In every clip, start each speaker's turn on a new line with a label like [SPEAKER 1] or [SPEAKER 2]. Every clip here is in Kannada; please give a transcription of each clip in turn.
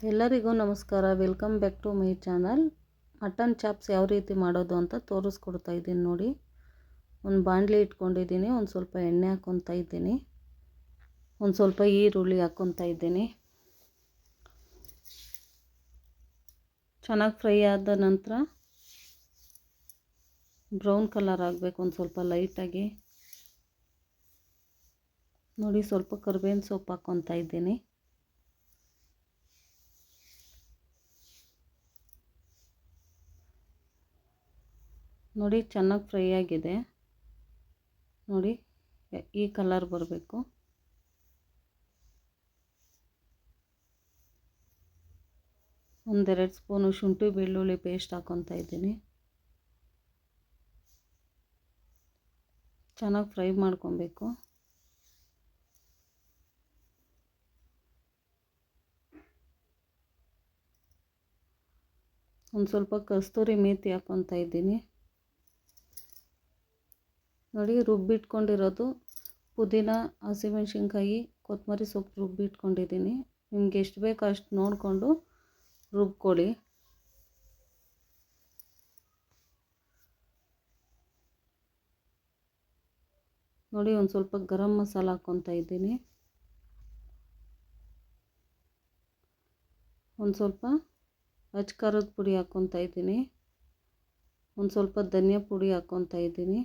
[SPEAKER 1] ಎಲ್ಲರಿಗೂ ನಮಸ್ಕಾರ. Welcome back to my channel. Mutton chops ಯಾವ ರೀತಿ ಮಾಡೋದು ಅಂತ ತೋರಿಸ್ಕೊಡ್ತಾ ಇದ್ದೀನಿ ನೋಡಿ. ಒಂದು ಬಾಣಲಿ ಇಟ್ಕೊಂಡಿದ್ದೀನಿ, ಒಂದು ಸ್ವಲ್ಪ ಎಣ್ಣೆ ಹಾಕ್ಕೊತಾ ಇದ್ದೀನಿ, ಒಂದು ಸ್ವಲ್ಪ ಈರುಳ್ಳಿ ಹಾಕ್ಕೊತಾ ಇದ್ದೀನಿ. ಚೆನ್ನಾಗಿ ಫ್ರೈ ಆದ ನಂತರ ಬ್ರೌನ್ ಕಲರ್ ಆಗಬೇಕು, ಒಂದು ಸ್ವಲ್ಪ ಲೈಟಾಗಿ ನೋಡಿ. ಸ್ವಲ್ಪ ಕರಿಬೇವಿನ ಸೊಪ್ಪು ಹಾಕ್ಕೊತಾ ಇದ್ದೀನಿ. ನೋಡಿ ಚೆನ್ನಾಗಿ ಫ್ರೈ ಆಗಿದೆ ನೋಡಿ, ಈ ಕಲರ್ ಬರಬೇಕು. ಒಂದೆರಡು ಸ್ಪೂನು ಶುಂಠಿ ಬೆಳ್ಳುಳ್ಳಿ ಪೇಸ್ಟ್ ಹಾಕ್ಕೊತಾ ಇದ್ದೀನಿ. ಚೆನ್ನಾಗಿ ಫ್ರೈ ಮಾಡ್ಕೊಬೇಕು. ಒಂದು ಸ್ವಲ್ಪ ಕಸ್ತೂರಿ ಮೇಥಿ ಹಾಕ್ಕೊತಾ ಇದ್ದೀನಿ ನೋಡಿ. ರುಬ್ಬಿಟ್ಕೊಂಡಿರೋದು ಪುದೀನ, ಹಸಿಮೆಣ್ಸಿನ್ಕಾಯಿ, ಕೊತ್ತಂಬರಿ ಸೊಪ್ಪು ರುಬ್ಬಿಟ್ಕೊಂಡಿದ್ದೀನಿ. ನಿಮ್ಗೆ ಎಷ್ಟು ಬೇಕೋ ಅಷ್ಟು ನೋಡಿಕೊಂಡು ರುಬ್ಕೊಳ್ಳಿ. ನೋಡಿ, ಒಂದು ಸ್ವಲ್ಪ ಗರಂ ಮಸಾಲ ಹಾಕ್ಕೊತಾ ಇದ್ದೀನಿ, ಒಂದು ಸ್ವಲ್ಪ ಅಚ್ಚ ಖಾರದ ಪುಡಿ ಹಾಕ್ಕೊತಾ ಇದ್ದೀನಿ, ಒಂದು ಸ್ವಲ್ಪ ಧನಿಯಾ ಪುಡಿ ಹಾಕ್ಕೊತಾ ಇದ್ದೀನಿ.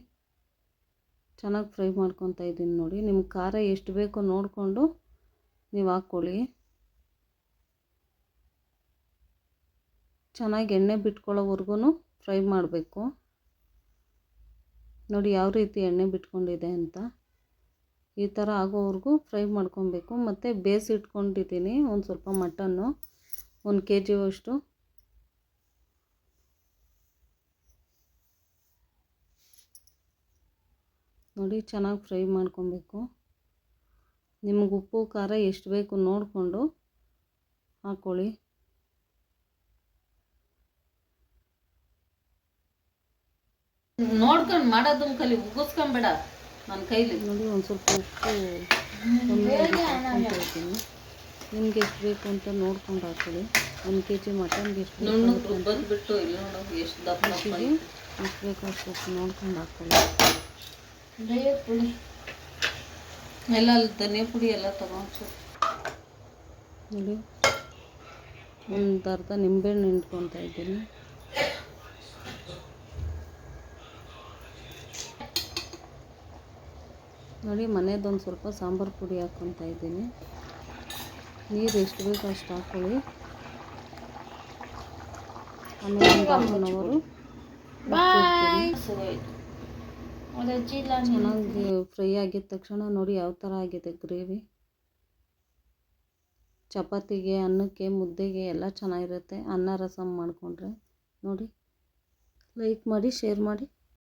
[SPEAKER 1] ಚೆನ್ನಾಗಿ ಫ್ರೈ ಮಾಡ್ಕೊತಾ ಇದ್ದೀನಿ ನೋಡಿ. ನಿಮ್ಗೆ ಖಾರ ಎಷ್ಟು ಬೇಕೋ ನೋಡಿಕೊಂಡು ನೀವು ಹಾಕ್ಕೊಳ್ಳಿ. ಚೆನ್ನಾಗಿ ಎಣ್ಣೆ ಬಿಟ್ಕೊಳ್ಳೋವರೆಗೂ ಫ್ರೈ ಮಾಡಬೇಕು ನೋಡಿ. ಯಾವ ರೀತಿ ಎಣ್ಣೆ ಬಿಟ್ಕೊಂಡಿದೆ ಅಂತ ಈ ಥರ ಆಗೋವರೆಗೂ ಫ್ರೈ ಮಾಡ್ಕೊಬೇಕು. ಮತ್ತು ಬೇಯಿಸಿಟ್ಕೊಂಡಿದ್ದೀನಿ ಒಂದು ಸ್ವಲ್ಪ ಮಟನ್ನು, 1 kg ಅಷ್ಟು. ನೋಡಿ ಚೆನ್ನಾಗಿ ಫ್ರೈ ಮಾಡ್ಕೊಬೇಕು. ನಿಮಗೆ ಉಪ್ಪು ಖಾರ ಎಷ್ಟು ಬೇಕು ನೋಡಿಕೊಂಡು ಹಾಕ್ಕೊಳ್ಳಿ.
[SPEAKER 2] ನೋಡ್ಕೊಂಡು ಮಾಡೋದನ್ನ ಕಲಿ, ಉಗಿಸ್ಕೊಂಬೇಡ ನನ್ನ ಕೈಲಿ.
[SPEAKER 1] ನೋಡಿ, ಒಂದು ಸ್ವಲ್ಪ ಉಪ್ಪು ಕಮ್ಮಿ ಹಾಕ್ಕೊಳ್ತೀನಿ. ನಿಮ್ಗೆ ಎಷ್ಟು ಬೇಕು ಅಂತ ನೋಡ್ಕೊಂಡು ಹಾಕ್ಕೊಳ್ಳಿ. 1 kg ಮಟನ್ಗೆ ಎಷ್ಟು
[SPEAKER 2] ಬಿಟ್ಟು ಇಲ್ಲ ನೋಡು ಎಷ್ಟು ದಪ್ಪ
[SPEAKER 1] ಎಷ್ಟು ಬೇಕು ಅಷ್ಟು ಉಪ್ಪು ನೋಡ್ಕೊಂಡು ಹಾಕ್ಕೊಳ್ಳಿ.
[SPEAKER 2] ಪುಡಿ ಎಲ್ಲ ಧನಿಯಾ ಪುಡಿ ಎಲ್ಲ ತಗೊಂಡು
[SPEAKER 1] ನೋಡಿ, ಒಂದು ಅರ್ಧ ನಿಂಬೆಹಣ್ಣು ಹಿಂಡ್ಕೊತಾ ಇದ್ದೀನಿ. ನೋಡಿ, ಮನೆಯದೊಂದು ಸ್ವಲ್ಪ ಸಾಂಬಾರು ಪುಡಿ ಹಾಕ್ಕೊತಾ ಇದ್ದೀನಿ. ನೀರು ಎಷ್ಟು ಬೇಕು ಅಷ್ಟು ಹಾಕ್ಕೊಳ್ಳಿ. ಆಮೇಲೆ ಒಂದು ½1 ಅವರ್ ಚೆನ್ನಾಗಿ ಫ್ರೈ ಆಗಿದ ತಕ್ಷಣ ನೋಡಿ ಯಾವ ಥರ ಆಗಿದೆ ಗ್ರೇವಿ. ಚಪಾತಿಗೆ, ಅನ್ನಕ್ಕೆ, ಮುದ್ದೆಗೆ ಎಲ್ಲ ಚೆನ್ನಾಗಿರುತ್ತೆ. ಅನ್ನ ರಸಮ್ ಮಾಡಿಕೊಂಡ್ರೆ ನೋಡಿ. ಲೈಕ್ ಮಾಡಿ, ಶೇರ್ ಮಾಡಿ.